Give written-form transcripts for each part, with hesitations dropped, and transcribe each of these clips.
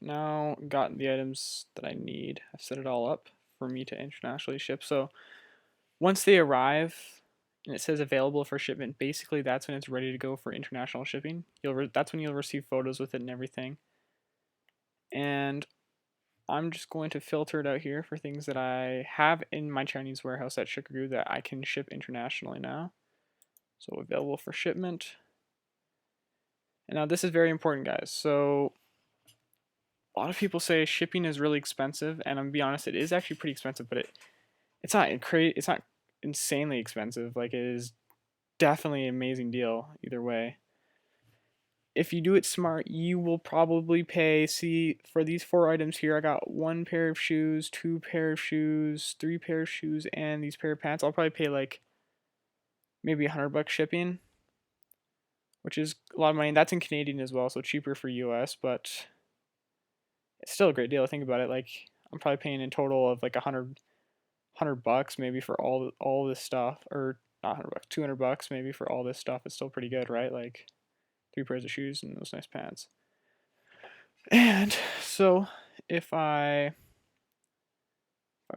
now got the items that I need. I've set it all up for me to internationally ship. So once they arrive and it says available for shipment, basically that's when it's ready to go for international shipping. That's when you'll receive photos with it and everything. And I'm just going to filter it out here for things that I have in my Chinese warehouse at sugargoo that I can ship internationally now. So available for shipment. And now this is very important, guys. So a lot of people say shipping is really expensive, and I'm gonna be honest, it is actually pretty expensive, but it's not insanely expensive. Like, it is definitely an amazing deal either way. If you do it smart, you will probably pay. See, for these 4 items here, I got 1 pair of shoes, 2 pair of shoes, 3 pair of shoes, and these pair of pants. I'll probably pay like maybe $100 shipping, which is a lot of money. That's in Canadian as well, so cheaper for US, but it's still a great deal. Think about it. Like, I'm probably paying in total of like $100 maybe for all this stuff, or not $100, $200 maybe for all this stuff. It's still pretty good, right? Like 3 pairs of shoes and those nice pants. And so if I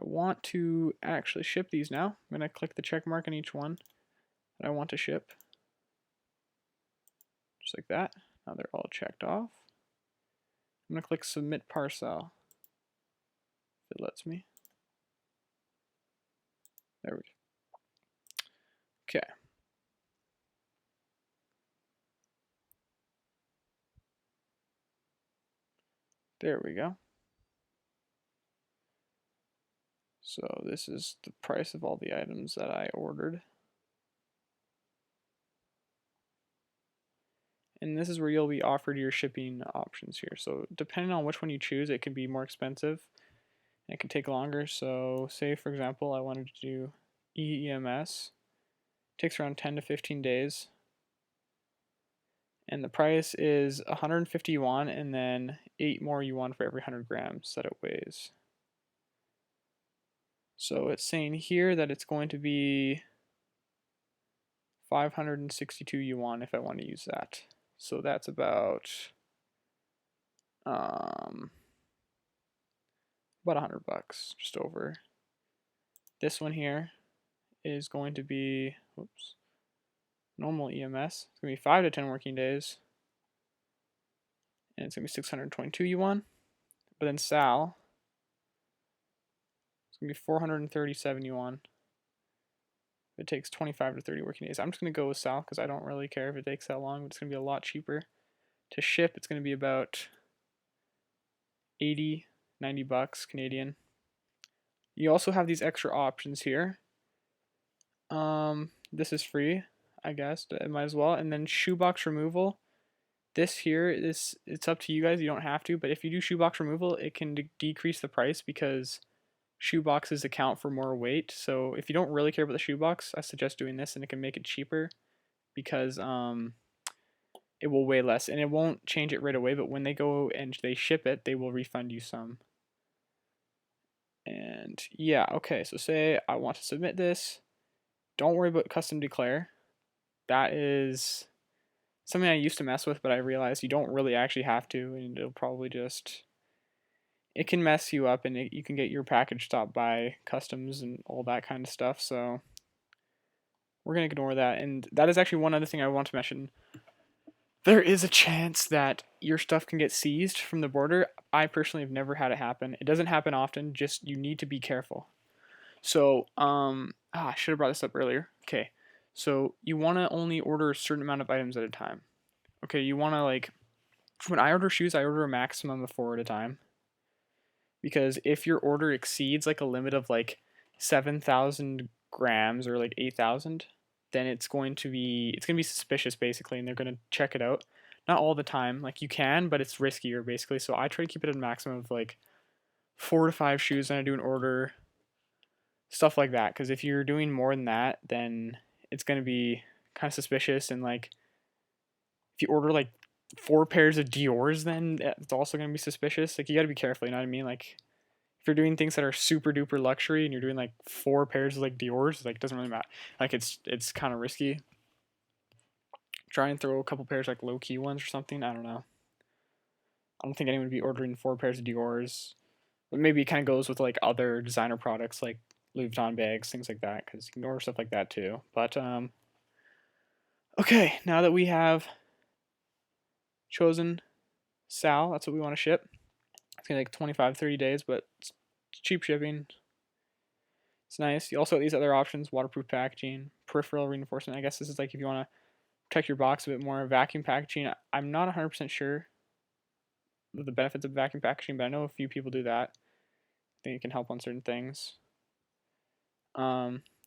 want to actually ship these now, I'm gonna click the check mark on each one that I want to ship, just like that. Now they're all checked off. I'm gonna click submit parcel if it lets me. There we go. Okay. There we go. So this is the price of all the items that I ordered. And this is where you'll be offered your shipping options here. So depending on which one you choose, it can be more expensive. It can take longer. So say, for example, I wanted to do EEMS. It takes around 10 to 15 days. And the price is 150 yuan and then 8 more yuan for every 100 grams that it weighs. So it's saying here that it's going to be 562 yuan if I want to use that. So that's about $100, just over. This one here is going to be, oops, normal EMS. It's going to be 5 to 10 working days. And it's going to be 622 yuan. But then SAL, it's going to be 437 yuan. It takes 25 to 30 working days. I'm just going to go with SAL because I don't really care if it takes that long, but it's going to be a lot cheaper. To ship, it's going to be about 80, 90 bucks Canadian. You also have these extra options here. This is free, I guess. It might as well. And then shoebox removal. This here is, it's up to you guys. You don't have to, but if you do shoebox removal, it can decrease the price because shoeboxes account for more weight. So if you don't really care about the shoebox, I suggest doing this, and it can make it cheaper because it will weigh less, and it won't change it right away, but when they go and they ship it, they will refund you some. And yeah, okay, so say I want to submit this. Don't worry about custom declare. That is something I used to mess with, but I realized you don't really actually have to, and it'll probably just, it can mess you up, and you can get your package stopped by customs and all that kind of stuff. So we're going to ignore that. And that is actually one other thing I want to mention. There is a chance that your stuff can get seized from the border. I personally have never had it happen. It doesn't happen often, just you need to be careful. So, I should have brought this up earlier. Okay, so you want to only order a certain amount of items at a time. Okay, you want to, like, when I order shoes, I order a maximum of 4 at a time. Because if your order exceeds like a limit of like 7,000 grams or like 8,000, then it's going to be suspicious basically, and they're going to check it out. Not all the time, like you can, but it's riskier basically. So I try to keep it at a maximum of like 4 to 5 shoes when I do an order, stuff like that. Because if you're doing more than that, then it's going to be kind of suspicious. And like if you order like 4 pairs of Dior's, then it's also going to be suspicious. Like you got to be careful, you know what I mean? Like if you're doing things that are super duper luxury and you're doing like 4 pairs of like Dior's, like it doesn't really matter. Like it's kind of risky. Try and throw a couple pairs like low key ones or something. I don't know. I don't think anyone would be ordering 4 pairs of Dior's. But maybe it kind of goes with like other designer products like Louis Vuitton bags, things like that, because you can order stuff like that too. But okay, now that we have chosen Sal, that's what we want to ship. It's gonna take 25, 30 days, but it's cheap shipping. It's nice. You also have these other options: waterproof packaging, peripheral reinforcement. I guess this is like if you want to protect your box a bit more. Vacuum packaging. I'm not 100% sure of the benefits of vacuum packaging, but I know a few people do that. I think it can help on certain things.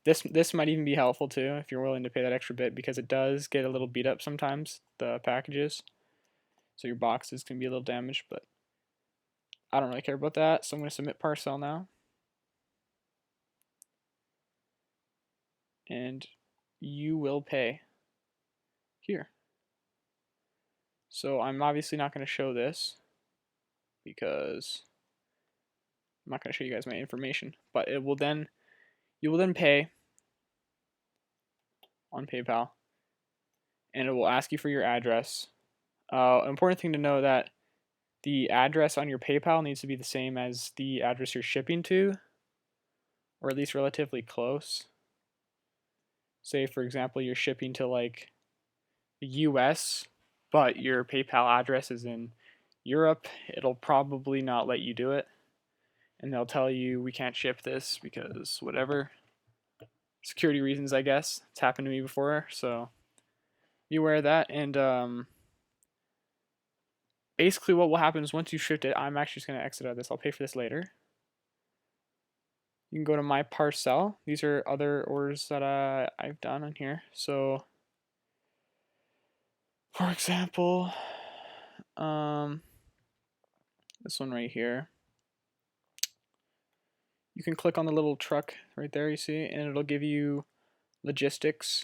This might even be helpful too if you're willing to pay that extra bit, because it does get a little beat up sometimes, the packages. So your boxes can be a little damaged, but I don't really care about that. So I'm going to submit parcel now. And you will pay here. So I'm obviously not going to show this because I'm not going to show you guys my information, but you will then pay on PayPal, and it will ask you for your address. An important thing to know that the address on your PayPal needs to be the same as the address you're shipping to, or at least relatively close. Say, for example, you're shipping to like the US, but your PayPal address is in Europe, it'll probably not let you do it. And they'll tell you we can't ship this because whatever. Security reasons, I guess. It's happened to me before, so be aware of that. And basically what will happen is once you shipped it, I'm actually just going to exit out of this. I'll pay for this later. You can go to my parcel. These are other orders that I've done on here. So, for example, this one right here. You can click on the little truck right there, you see, and it'll give you logistics.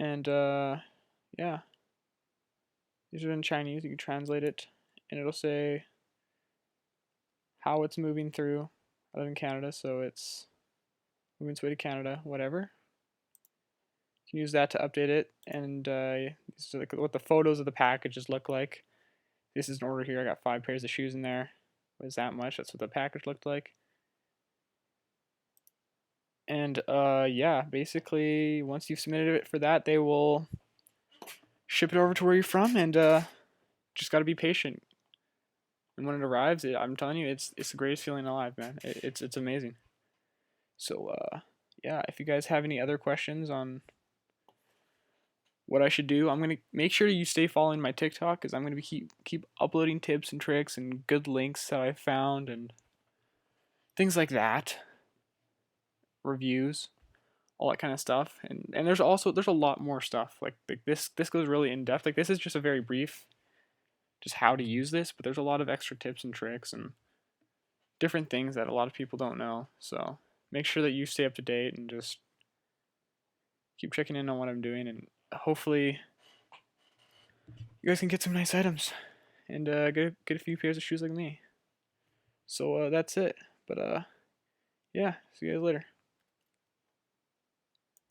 And yeah, these are in Chinese. You can translate it, and it'll say how it's moving through. I live in Canada, so it's moving its way to Canada, whatever. You can use that to update it, and this is like what the photos of the packages look like. This is an order here. I got 5 pairs of shoes in there. What is that much? That's what the package looked like. And yeah, basically once you've submitted it for that, they will ship it over to where you're from, and just got to be patient. And when it arrives, I'm telling you, it's the greatest feeling alive, man. It's amazing. So yeah, if you guys have any other questions on what I should do, I'm gonna make sure you stay following my TikTok, because I'm gonna be keep uploading tips and tricks and good links that I found and things like that, reviews, all that kind of stuff. And there's a lot more stuff like this goes really in depth. Like this is just a very brief, just how to use this, but there's a lot of extra tips and tricks and different things that a lot of people don't know. So make sure that you stay up to date and just keep checking in on what I'm doing, and hopefully you guys can get some nice items and get a few pairs of shoes like me. So that's it. But yeah, see you guys later.